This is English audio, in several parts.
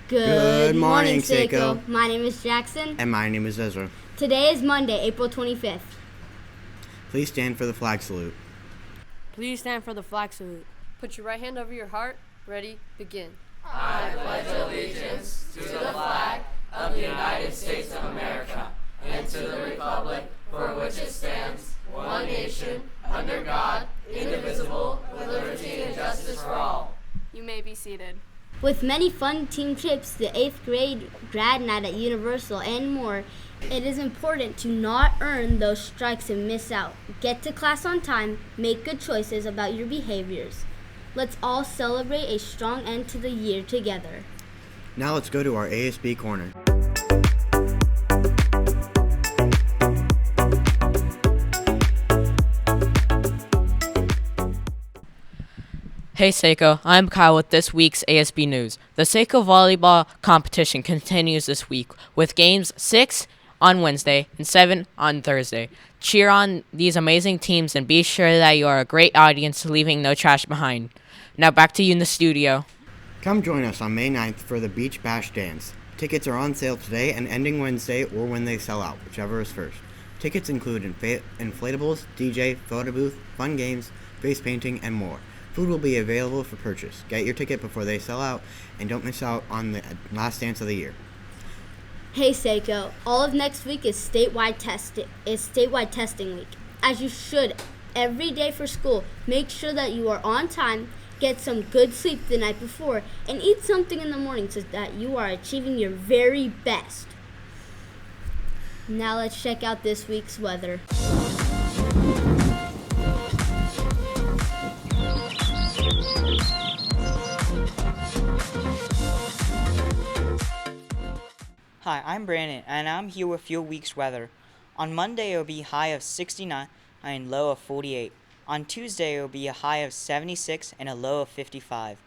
Good morning, Seco. My name is Jackson. And my name is Ezra. Today is Monday, April 25th. Please stand for the flag salute. Please stand for the flag salute. Put your right hand over your heart. Ready, begin. I pledge allegiance to the flag of the United States of America and to the republic for which it stands, one nation, under God, indivisible, with liberty and justice for all. You may be seated. With many fun team trips, the 8th grade grad night at Universal, and more, it is important to not earn those strikes and miss out. Get to class on time, make good choices about your behaviors. Let's all celebrate a strong end to the year together. Now let's go to our ASB corner. Hey Seco, I'm Kyle with this week's ASB News. The Seco volleyball competition continues this week with games 6 on Wednesday and 7 on Thursday. Cheer on these amazing teams and be sure that you are a great audience, leaving no trash behind. Now back to you in the studio. Come join us on May 9th for the Beach Bash Dance. Tickets are on sale today and ending Wednesday or when they sell out, whichever is first. Tickets include inflatables, DJ, photo booth, fun games, face painting, and more. Food will be available for purchase. Get your ticket before they sell out, and don't miss out on the last dance of the year. Hey Seiko, all of next week is statewide testing week. As you should every day for school, make sure that you are on time, get some good sleep the night before, and eat something in the morning so that you are achieving your very best. Now let's check out this week's weather. Hi, I'm Brandon, and I'm here with your week's weather. On Monday, it will be a high of 69 and low of 48. On Tuesday, it will be a high of 76 and a low of 55.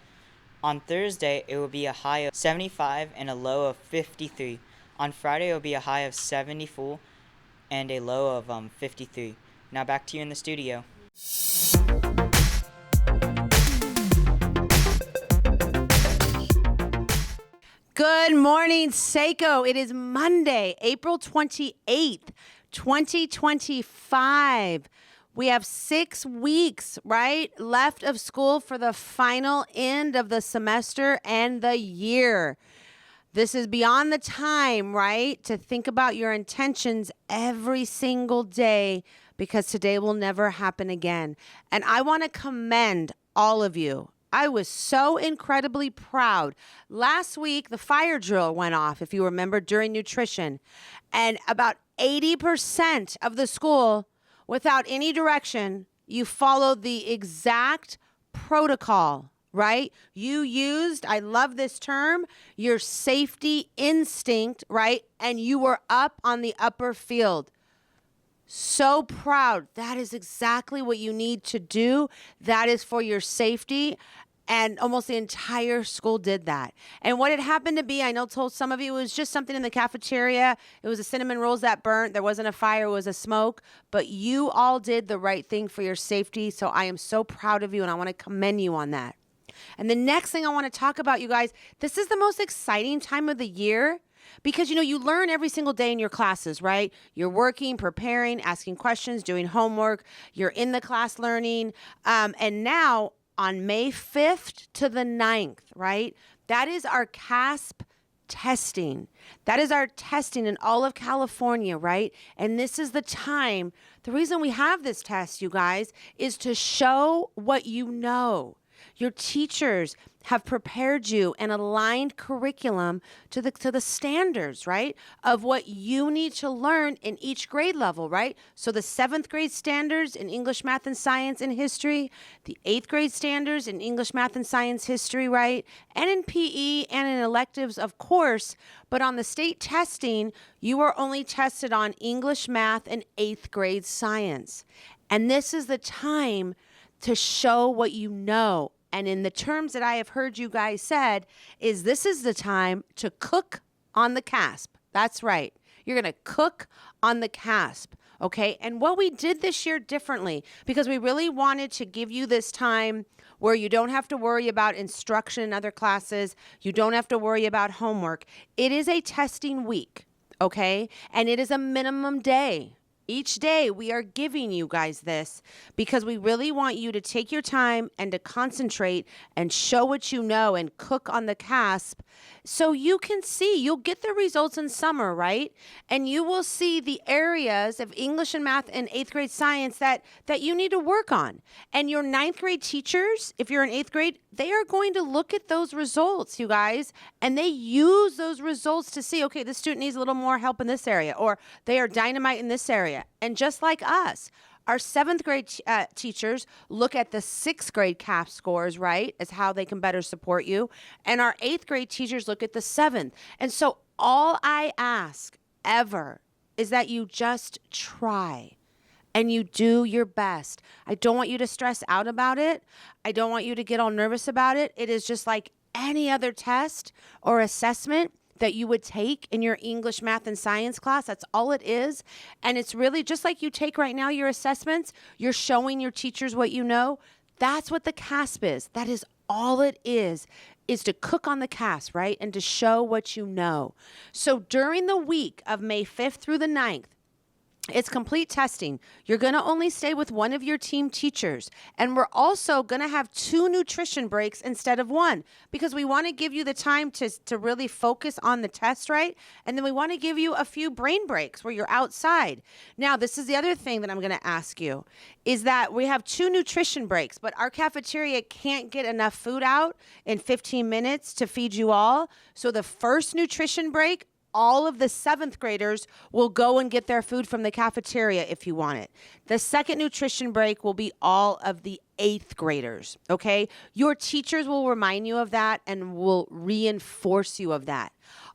On Thursday, it will be a high of 75 and a low of 53. On Friday, it will be a high of 74 and a low of 53. Now back to you in the studio. Good morning, Seco. It is Monday, April 28th, 2025. We have 6 weeks, right, left of school for the final end of the semester and the year. This is beyond the time, right, to think about your intentions every single day because today will never happen again. And I want to commend all of you. I was so incredibly proud. Last week, the fire drill went off, if you remember, during nutrition. And about 80% of the school, without any direction, you followed the exact protocol, right? You used, I love this term, your safety instinct, right? And you were up on the upper field. So proud. That is exactly what you need to do. That is for your safety. And almost the entire school did that. And what it happened to be, I know told some of you, it was just something in the cafeteria. It was the cinnamon rolls that burnt. There wasn't a fire. It was a smoke. But you all did the right thing for your safety. So I am so proud of you, and I want to commend you on that. And the next thing I want to talk about, you guys, this is the most exciting time of the year. Because, you learn every single day in your classes, right? You're working, preparing, asking questions, doing homework. You're in the class learning. And now on May 5th to the 9th, right? That is our CASP testing. That is our testing in all of California, right? And this is the time. The reason we have this test, you guys, is to show what you know. Your teachers have prepared you an aligned curriculum to the standards, right, of what you need to learn in each grade level, right? So the 7th grade standards in English, math, and science and history, the 8th grade standards in English, math, and science history, right? And in PE and in electives, of course. But on the state testing, you are only tested on English, math, and 8th grade science. And this is the time to show what you know. And in the terms that I have heard you guys said, is this is the time to cook on the CASP. That's right. You're going to cook on the CASP. Okay. And what we did this year differently, because we really wanted to give you this time where you don't have to worry about instruction in other classes. You don't have to worry about homework. It is a testing week. Okay. And it is a minimum day. Each day we are giving you guys this because we really want you to take your time and to concentrate and show what you know and cook on the CASP so you can see. You'll get the results in summer, right? And you will see the areas of English and math and 8th grade science that you need to work on. And your 9th grade teachers, if you're in 8th grade, they are going to look at those results, you guys, and they use those results to see, okay, this student needs a little more help in this area, or they are dynamite in this area. And just like us, our 7th grade teachers look at the 6th grade CAP scores, right, as how they can better support you. And our 8th grade teachers look at the 7th. And so all I ask ever is that you just try and you do your best. I don't want you to stress out about it. I don't want you to get all nervous about it. It is just like any other test or assessment that you would take in your English, math, and science class. That's all it is. And it's really just like you take right now your assessments. You're showing your teachers what you know. That's what the CASP is. That is all it is to cook on the CASP, right? And to show what you know. So during the week of May 5th through the 9th, it's complete testing. You're going to only stay with one of your team teachers. And we're also going to have 2 nutrition breaks instead of 1 because we want to give you the time to really focus on the test, right? And then we want to give you a few brain breaks where you're outside. Now, this is the other thing that I'm going to ask you is that we have 2 nutrition breaks, but our cafeteria can't get enough food out in 15 minutes to feed you all. So the first nutrition break, all of the 7th graders will go and get their food from the cafeteria if you want it. The second nutrition break will be all of the 8th graders, okay? Your teachers will remind you of that and will reinforce you of that.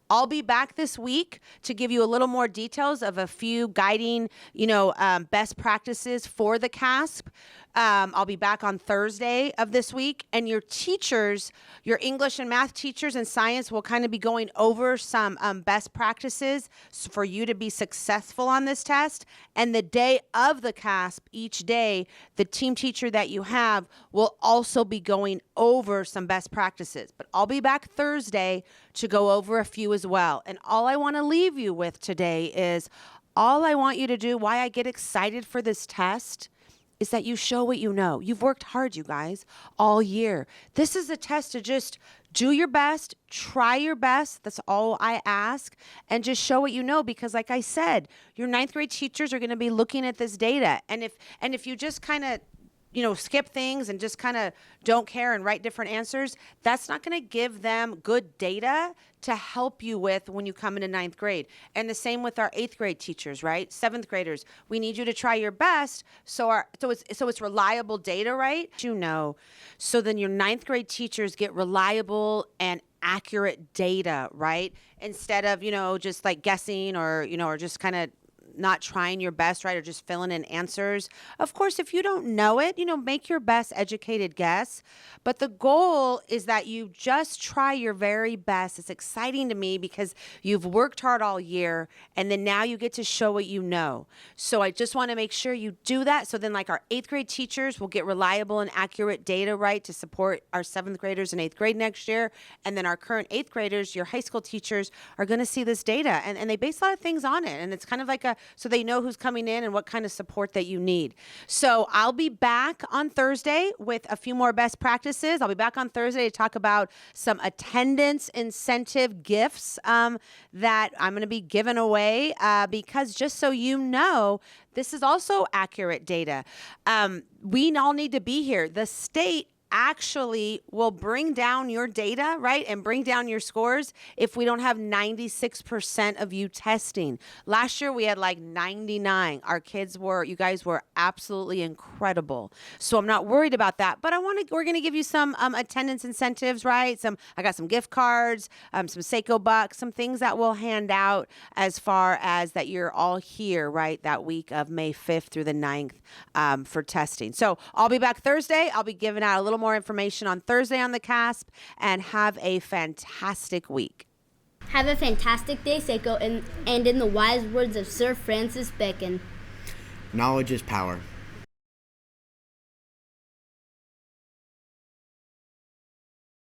I'll be back this week to give you a little more details of a few guiding, best practices for the CASP. I'll be back on Thursday of this week, and your teachers, your English and math teachers and science will kind of be going over some best practices for you to be successful on this test. And the day of the CASP, each day, the team teacher that you have will also be going over some best practices. But I'll be back Thursday to go over a few as well. And all I want to leave you with today is all I want you to do, why I get excited for this test, is that you show what you know. You've worked hard, you guys, all year. This is a test to just do your best, try your best. That's all I ask. And just show what you know, because like I said, your 9th grade teachers are going to be looking at this data. And if you just kind of skip things and just kind of don't care and write different answers, that's not going to give them good data to help you with when you come into 9th grade. And the same with our 8th grade teachers, right? 7th graders, we need you to try your best so it's reliable data, right? So then your 9th grade teachers get reliable and accurate data, right? Instead of, just like guessing or just kind of not trying your best, right, or just filling in answers. Of course, if you don't know it, make your best educated guess. But the goal is that you just try your very best. It's exciting to me because you've worked hard all year, and then now you get to show what you know. So I just want to make sure you do that. So then, like, our 8th grade teachers will get reliable and accurate data, right, to support our 7th graders in 8th grade next year. And then our current 8th graders, your high school teachers, are going to see this data, and they base a lot of things on it. And it's kind of like so they know who's coming in and what kind of support that you need. So I'll be back on Thursday with a few more best practices. I'll be back on Thursday to talk about some attendance incentive gifts that I'm going to be giving away because just so you know, this is also accurate data. We all need to be here. The state actually will bring down your data, right, and bring down your scores if we don't have 96% of you testing. Last year we had like 99. You guys were absolutely incredible. So I'm not worried about that, but we're going to give you some attendance incentives, right? I got some gift cards, some Seco bucks, some things that we'll hand out as far as that you're all here, right, that week of May 5th through the 9th for testing. So I'll be back Thursday. I'll be giving out a little more information on Thursday on the CASP, and have a fantastic week. Have a fantastic day, Seco, and in the wise words of Sir Francis Bacon, Knowledge is power.